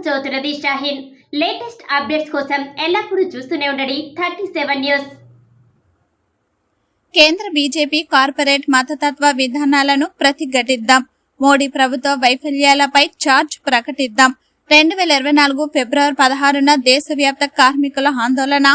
చౌతులది Shaheen. Latest updates కోసం ఎల్లప్పుడూ చూస్తూనే ఉండండి 37 న్యూస్. కేంద్ర బీజేపీ కార్పొరేట్ మతతత్వ విధానాలను ప్రతిఘటిద్దాం. మోడీ ప్రభుత్వ వైఫల్యాలపై ఛార్జ్ ప్రకటిద్దాం. 2024 ఫిబ్రవరి 16న దేశవ్యాప్త కార్మికుల ఆందోళన,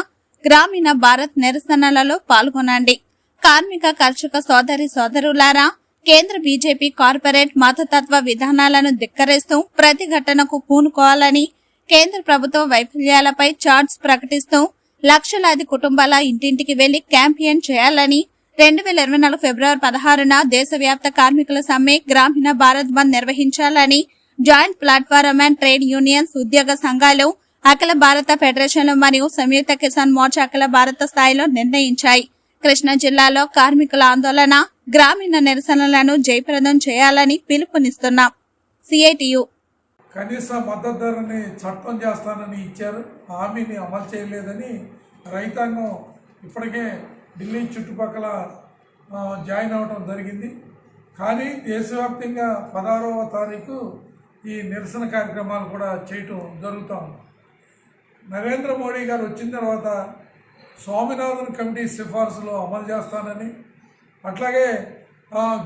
గ్రామీణ భారత్ నిరసనలలో పాల్గొనండి. కార్మిక కర్షక సోదరులారా, కేంద్ర బీజేపీ కార్పొరేట్ మతతత్వ విధానాలను ధిక్కరిస్తూ ప్రతిఘటనకు పూనుకోవాలని, కేంద్ర ప్రభుత్వ వైఫల్యాలపై ఛార్జ్ ప్రకటిస్తూ లక్షలాది కుటుంబాల ఇంటింటికి వెళ్లి క్యాంపెయిన్ చేయాలని, 2024 ఫిబ్రవరి 16న దేశవ్యాప్త కార్మికుల సమ్మె, గ్రామీణ భారత్ బంద్ నిర్వహించాలని joint platform and trade unions, ఉద్యోగ సంఘాలు, అఖిల భారత ఫెడరేషన్లు మరియు సంయుక్త కిసాన్ మోర్చా అఖిల భారత స్థాయిలో నిర్ణయించాయి. కృష్ణా జిల్లాలో కార్మికుల ఆందోళన, గ్రామీణ నిరసనలను జయప్రదం చేయాలని పిలుపునిస్తున్నాం. సిఐటియు కనీస మద్దతు ధరని చట్టం చేస్తానని ఇచ్చారు, హామీని అమలు చేయలేదని రైతాంగం ఇప్పటికే ఢిల్లీ చుట్టుపక్కల జాయిన్ అవ్వడం జరిగింది. కానీ దేశవ్యాప్తంగా 16వ తారీఖు ఈ నిరసన కార్యక్రమాలు కూడా చేయటం జరుగుతూ ఉంది. నరేంద్ర మోడీ గారు వచ్చిన తర్వాత స్వామినాథన్ కమిటీ సిఫార్సులు అమలు చేస్తానని, అట్లాగే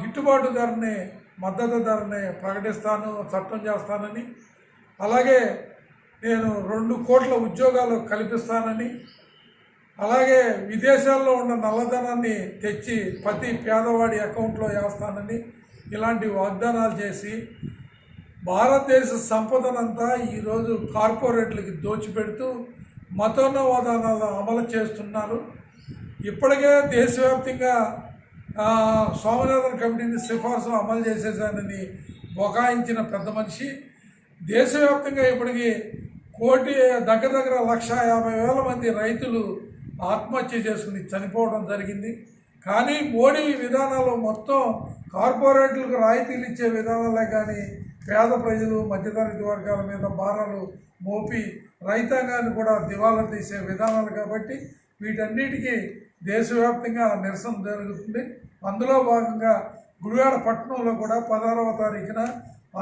గిట్టుబాటు ధరని, మద్దతు ధరని ప్రకటిస్తాను, చట్టం చేస్తానని, అలాగే నేను 2 కోట్ల ఉద్యోగాలు కల్పిస్తానని, అలాగే విదేశాల్లో ఉన్న నల్లధనాన్ని తెచ్చి ప్రతి పేదవాడి అకౌంట్లో వేస్తానని ఇలాంటి వాగ్దానాలు చేసి భారతదేశ సంపదనంతా ఈరోజు కార్పొరేట్లకి దోచిపెడుతూ మతోన్మాదాలను అమలు చేస్తున్నారు. ఇప్పటికే దేశవ్యాప్తంగా స్వామినాథన్ కమిటీని సిఫార్సులు అమలు చేసేసానని బొకాయించిన పెద్ద మనిషి దేశవ్యాప్తంగా ఇప్పటికీ దగ్గర 1,50,000 మంది రైతులు ఆత్మహత్య చేసుకుని చనిపోవడం జరిగింది. కానీ మోడీ విధానాలు మొత్తం కార్పొరేట్లకు రాయితీలు ఇచ్చే విధానాలే కానీ పేద ప్రజలు, మధ్యతరగతి వర్గాల మీద భారాలు మోపి రైతాంగాన్ని కూడా దివాలా తీసే విధానాలు కాబట్టి వీటన్నిటికీ దేశవ్యాప్తంగా నిరసన జరుగుతుంది. అందులో భాగంగా గుడివాడ పట్టణంలో కూడా 16వ తారీఖున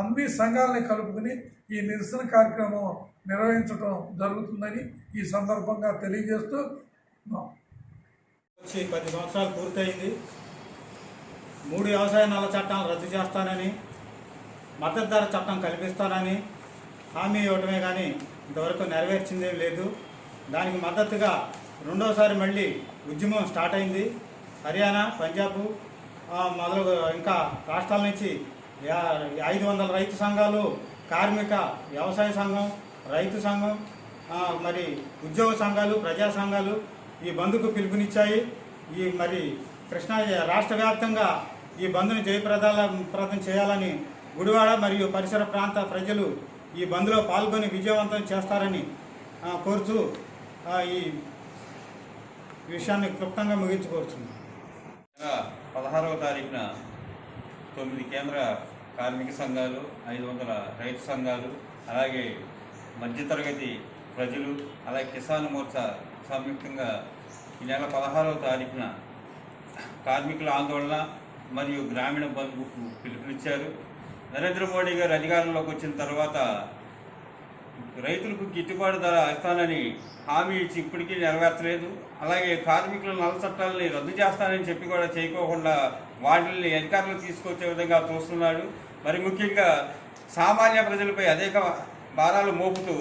అన్ని సంఘాలని కలుపుకుని ఈ నిరసన కార్యక్రమం నిర్వహించడం జరుగుతుందని ఈ సందర్భంగా తెలియజేస్తూ, వచ్చి 10 సంవత్సరాలు పూర్తయింది. 3 వ్యవసాయ నల్ల చట్టాలు రద్దు చేస్తానని, మద్దతు ధర చట్టం కల్పిస్తానని హామీ ఇవ్వటమే కానీ ఇంతవరకు నెరవేర్చిందేం లేదు. దానికి మద్దతుగా రెండోసారి మళ్ళీ ఉద్యమం స్టార్ట్ అయింది. హర్యానా, పంజాబ్ మొదలు ఇంకా రాష్ట్రాల నుంచి 500 రైతు సంఘాలు, కార్మిక వ్యవసాయ సంఘం, రైతు సంఘం, మరి ఉద్యోగ సంఘాలు, ప్రజా సంఘాలు ఈ బంద్కు పిలుపునిచ్చాయి. మరి కృష్ణా రాష్ట్ర వ్యాప్తంగా ఈ బంద్ను జయప్రదం చేయాలని గుడివాడ మరియు పరిసర ప్రాంత ప్రజలు ఈ బంద్లో పాల్గొని విజయవంతం చేస్తారని కోరుతూ ఈ విషయాన్ని క్లుప్తంగా ముగించుకోరుచున్నాం. 16వ తారీఖున 9 కేంద్ర కార్మిక సంఘాలు, 500 రైతు సంఘాలు, అలాగే మధ్యతరగతి ప్రజలు, అలాగే కిసాన్ మోర్చా సంయుక్తంగా ఈ నెల 16వ తారీఖున కార్మికుల ఆందోళన మరియు గ్రామీణ బంద్కు పిలుపునిచ్చారు. నరేంద్ర మోడీ గారు అధికారంలోకి వచ్చిన తర్వాత రైతులకు గిట్టుబాటు ధర ఇస్తానని హామీ ఇచ్చి ఇప్పటికీ నెరవేర్చలేదు. అలాగే కార్మికుల నల్ల చట్టాలని రద్దు చేస్తానని చెప్పి కూడా చేయకోకుండా వాటిని అధికారులు తీసుకొచ్చే విధంగా చూస్తున్నాడు. మరి ముఖ్యంగా సామాన్య ప్రజలపై అనేక భారాలు మోపుతూ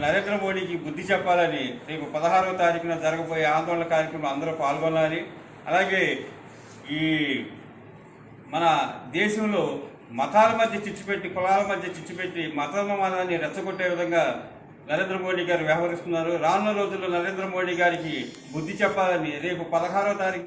నరేంద్ర మోడీకి బుద్ధి చెప్పాలని రేపు 16వ తారీఖున జరగబోయే ఆందోళన కార్యక్రమం అందరూ పాల్గొనాలి. అలాగే ఈ మన దేశంలో మతాల మధ్య చిచ్చుపెట్టి, కులాల మధ్య చిచ్చుపెట్టి మతోన్మాదాన్ని రెచ్చగొట్టే విధంగా నరేంద్ర మోడీ గారు వ్యవహరిస్తున్నారు. రానున్న రోజుల్లో నరేంద్ర మోడీ గారికి బుద్ధి చెప్పాలని రేపు 16వ తారీఖు